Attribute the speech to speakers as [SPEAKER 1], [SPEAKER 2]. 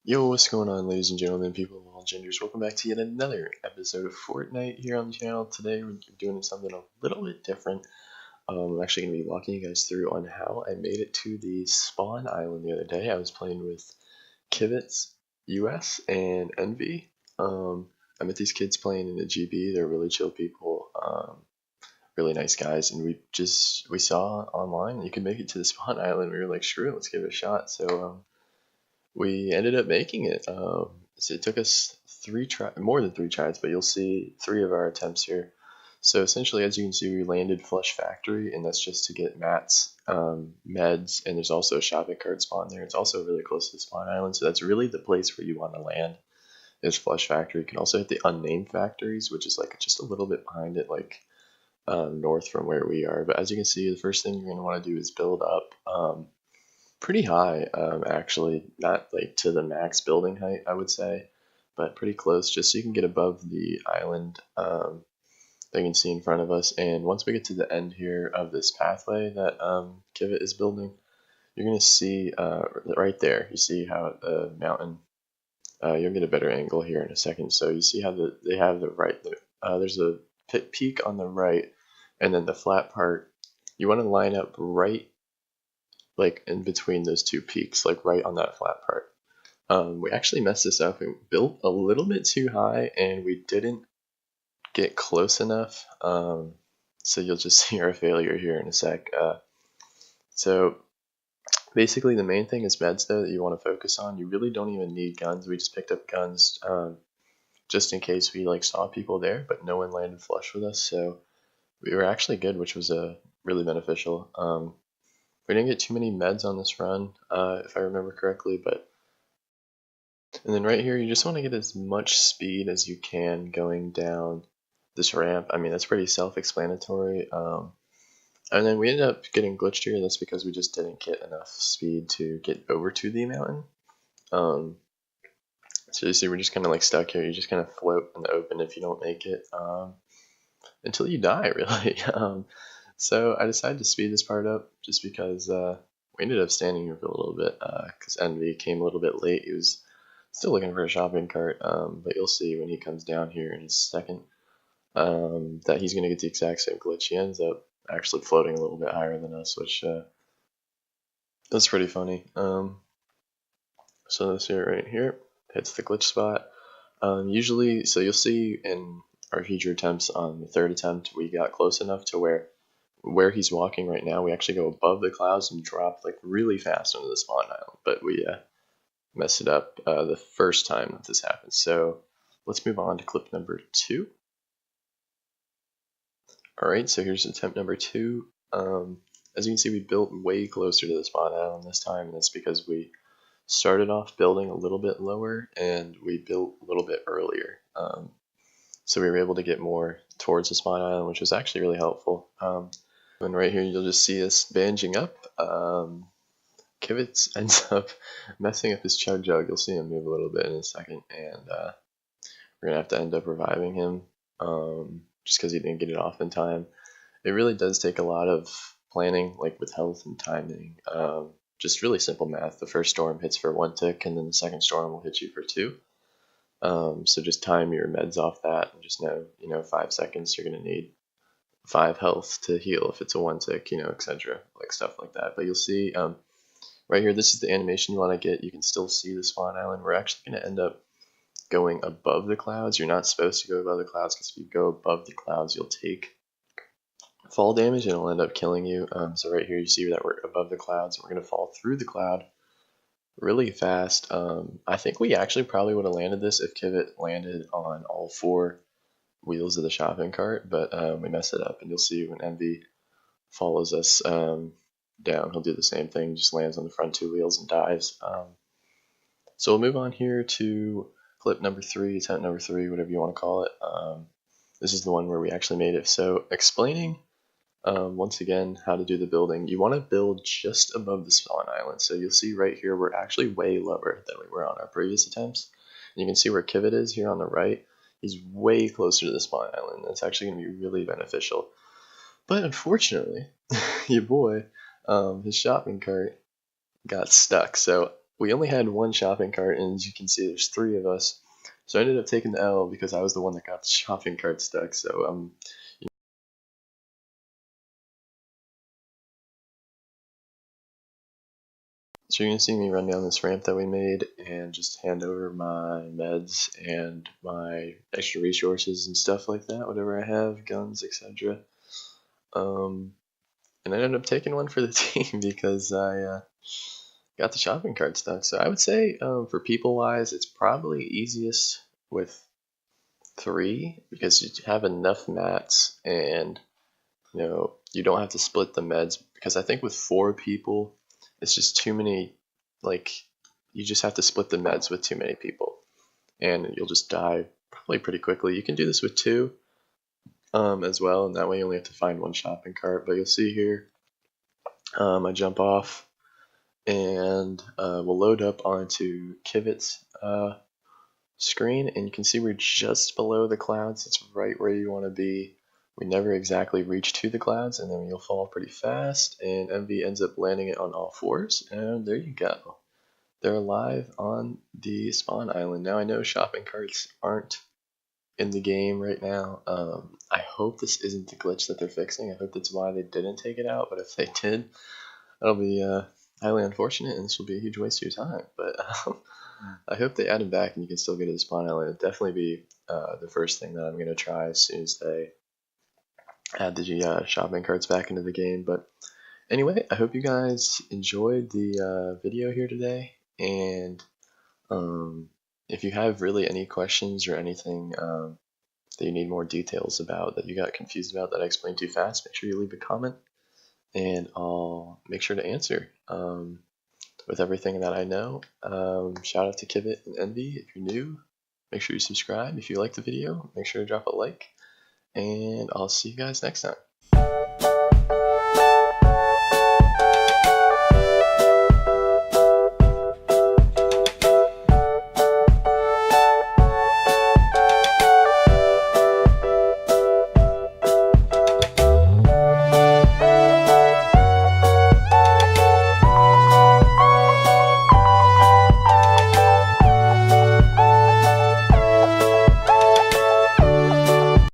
[SPEAKER 1] Yo, what's going on, ladies and gentlemen, people of all genders? Welcome back to yet another episode of Fortnite here on the channel. Today we're doing something a little bit different. I'm actually going to be walking you guys through on how I made it to the spawn island the other day. I was playing with Kivitz US and Envy. I met these kids playing in the GB. They're really chill people, really nice guys, and we saw online that you could make it to the spawn island. We were like, screw it, let's give it a shot. So we ended up making it. So it took us more than three tries, but you'll see three of our attempts here. So essentially, as you can see, we landed Flush Factory, and that's just to get mats, meds, and there's also a shopping cart spawn there. It's also really close to the spawn island, so that's really the place where you want to land is Flush Factory. You can also hit the unnamed factories, which is like just a little bit behind it, like north from where we are. But as you can see, the first thing you're going to want to do is build up. Pretty high, actually, not like to the max building height, I would say, but pretty close, just so you can get above the island that you can see in front of us. And once we get to the end here of this pathway that Kivit is building, you're going to see right there, you see how the mountain, you'll get a better angle here in a second. So you see how they have there's a peak on the right, and then the flat part, you want to line up right like in between those two peaks, like right on that flat part. We actually messed this up and built a little bit too high, and we didn't get close enough. So you'll just see our failure here in a sec. So basically, the main thing is meds, though, that you want to focus on. You really don't even need guns. We just picked up guns just in case we like saw people there, but no one landed flush with us, so we were actually good, which was really beneficial. We didn't get too many meds on this run, if I remember correctly, and then right here, you just want to get as much speed as you can going down this ramp. I mean, that's pretty self-explanatory. And then we ended up getting glitched here. That's because we just didn't get enough speed to get over to the mountain. So you see, we're just kind of like stuck here. You just kind of float in the open if you don't make it until you die, really. So I decided to speed this part up just because we ended up standing here for a little bit because Envy came a little bit late. He was still looking for a shopping cart, but you'll see when he comes down here in a second that he's going to get the exact same glitch. He ends up actually floating a little bit higher than us, which that's pretty funny. So this here right here hits the glitch spot. Usually, so you'll see in our future attempts on the third attempt, we got close enough to where he's walking right now, we actually go above the clouds and drop like really fast onto the spawn island, but we messed it up the first time that this happened. So let's move on to clip number 2. Alright, so here's attempt number 2. As you can see, we built way closer to the spawn island this time, and that's because we started off building a little bit lower and we built a little bit earlier. So we were able to get more towards the spawn island, which was actually really helpful. And right here, you'll just see us banging up. Kivitz ends up messing up his chug jug. You'll see him move a little bit in a second, and we're gonna have to end up reviving him just because he didn't get it off in time. It really does take a lot of planning, like with health and timing. Just really simple math. The first storm hits for 1 tick, and then the second storm will hit you for 2. So just time your meds off that, and just know, 5 seconds you're gonna need 5 health to heal if it's a 1 tick, etc. Like stuff like that. But you'll see right here, this is the animation you want to get. You can still see the spawn island. We're actually going to end up going above the clouds. You're not supposed to go above the clouds because if you go above the clouds, you'll take fall damage and it'll end up killing you. So right here, you see that we're above the clouds. We're going to fall through the cloud really fast. I think we actually probably would have landed this if Kivit landed on all 4 wheels of the shopping cart, but we messed it up, and you'll see when Envy follows us down, he'll do the same thing, just lands on the front 2 wheels and dies. So we'll move on here to clip number 3, attempt number 3, whatever you want to call it. This is the one where we actually made it. So explaining once again how to do the building, you want to build just above the spawn island. So you'll see right here we're actually way lower than we were on our previous attempts. And you can see where Kivit is here on the right. He's way closer to the spawn island. That's actually going to be really beneficial. But unfortunately, your boy, his shopping cart got stuck. So we only had one shopping cart, and as you can see, there's 3 of us. So I ended up taking the L because I was the one that got the shopping cart stuck. So so you're gonna see me run down this ramp that we made and just hand over my meds and my extra resources and stuff like that, whatever I have, guns, etc. And I ended up taking one for the team because I got the shopping cart stuck. So I would say for people wise, it's probably easiest with 3 because you have enough mats and you don't have to split the meds, because I think with 4 people it's just too many, like you just have to split the meds with too many people and you'll just die probably pretty quickly. You can do this with 2 as well, and that way you only have to find 1 shopping cart. But you'll see here I jump off and we'll load up onto Kivit's screen, and you can see we're just below the clouds. It's right where you want to be. We never exactly reach to the clouds, and then you'll fall pretty fast, and Envy ends up landing it on all 4s, and there you go. They're alive on the spawn island. Now I know shopping carts aren't in the game right now. I hope this isn't the glitch that they're fixing. I hope that's why they didn't take it out, but if they did, that'll be highly unfortunate, and this will be a huge waste of your time. But I hope they add it back and you can still get to the spawn island. It'll definitely be the first thing that I'm going to try as soon as they add the shopping carts back into the game. But anyway, I hope you guys enjoyed the video here today. And if you have really any questions or anything that you need more details about, that you got confused about, that I explained too fast, make sure you leave a comment and I'll make sure to answer with everything that I know. Shout out to Kivit and Envy. If you're new, make sure you subscribe. If you like the video, make sure to drop a like, and I'll see you guys next time.